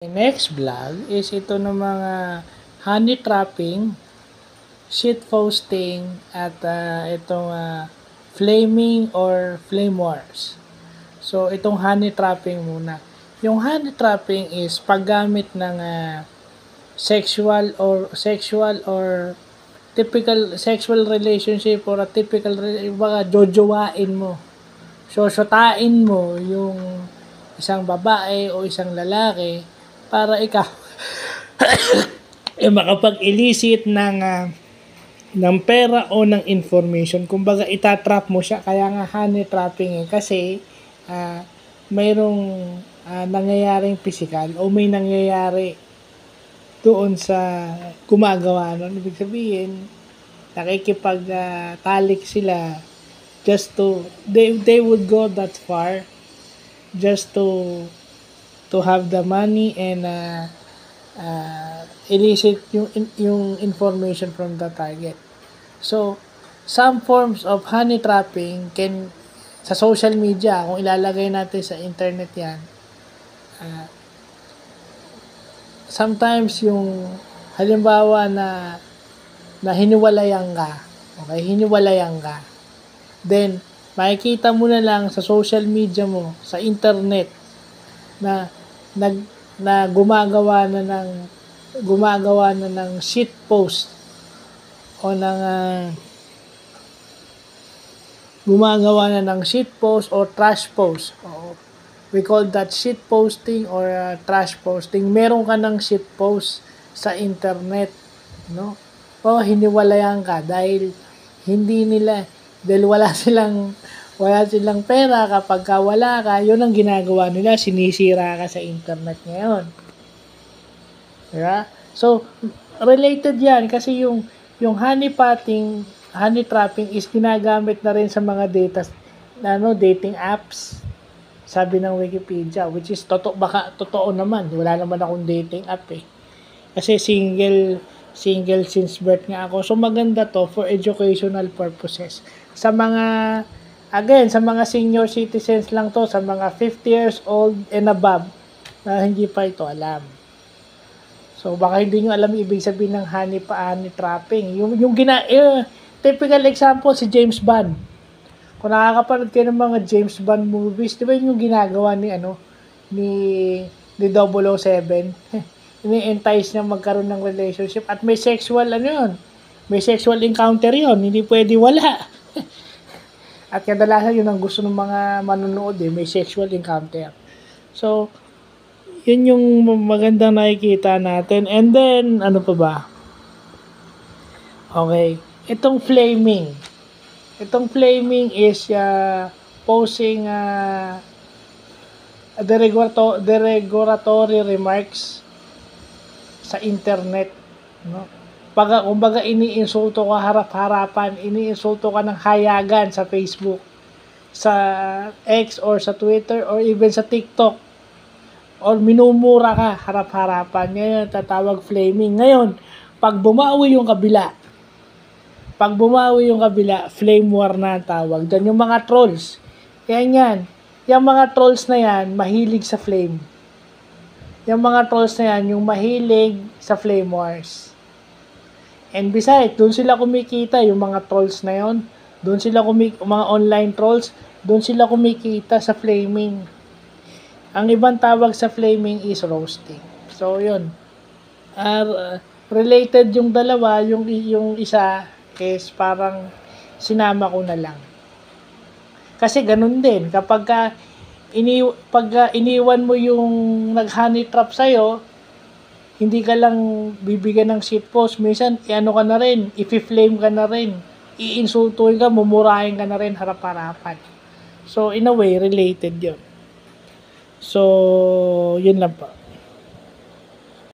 Next vlog is ito ng mga honey trapping, shit posting, at itong flaming or flame wars. So, itong honey trapping muna. Yung honey trapping is paggamit ng sexual or typical sexual relationship or a typical baga jojowain mo. Sosotain mo yung isang babae o isang lalaki para ikaw makapag-elicit ng pera o ng information. Kumbaga, itatrap mo siya. Kaya nga honey trapping kasi mayroong nangyayaring physical o may nangyayari doon sa gumagawa nun. Ibig sabihin, nakikipag-talik sila just to, they would go that far just to have the money and elicit yung information from the target. So, some forms of honey trapping sa social media, kung ilalagay natin sa internet yan, sometimes yung halimbawa na hiniwalayan ka, then makikita mo na lang sa social media mo, sa internet, na gumagawa na ng shit post o gumagawa na ng shit post or trash post. We call that shit posting or trash posting. Meron ka ng shit post sa internet, no? O hiniwalayan ka dahil wala silang pera. Kapag wala ka, yun ang ginagawa nila, sinisira ka sa internet ngayon. Diba? So, related yan kasi yung honey trapping is ginagamit na rin sa mga dating apps. Sabi ng Wikipedia, which is totoo naman. Wala naman akong dating app Kasi single since birth nga ako. So maganda to for educational purposes. Sa mga senior citizens lang to, sa mga 50 years old and above na hindi pa ito alam. So baka hindi nyo alam ibig sabihin ng honey trapping. Typical example si James Bond. Kung nakakapanood kayo ng mga James Bond movies, di ba yung ginagawa ni 007? Ini-entice niya magkaroon ng relationship at may sexual encounter yun. Hindi pwede wala. At kadalasan yun ang gusto ng mga manonood may sexual encounter. So, yun yung magandang nakikita natin. And then, ano pa ba? Okay. Itong flaming is posing derogatory remarks sa internet, no? Kumbaga iniinsulto ka harap-harapan, iniinsulto ka ng hayagan sa Facebook, sa X or sa Twitter or even sa TikTok, or minumura ka harap-harapan. Ngayon tatawag flaming. Ngayon, pag bumawi yung kabila, flame war na ang tawag. Diyan yung mga trolls. Kaya yung mga trolls na yan, mahilig sa flame. Yung mga trolls na yan, yung mahilig sa flame wars. And besides, doon sila kumikita, yung mga trolls na yon. Mga online trolls, doon sila kumikita sa flaming. Ang ibang tawag sa flaming is roasting. So, yun. Related yung dalawa, yung isa is parang sinama ko na lang. Kasi ganun din, kapag iniwan mo yung nag-honey trap sa'yo, hindi ka lang bibigyan ng shit post. Minsan, ka na rin, i-flame ka na rin, iinsultuin ka, mumurahin ka na rin harap-harapan. So, in a way, related yun. So, yun lang po.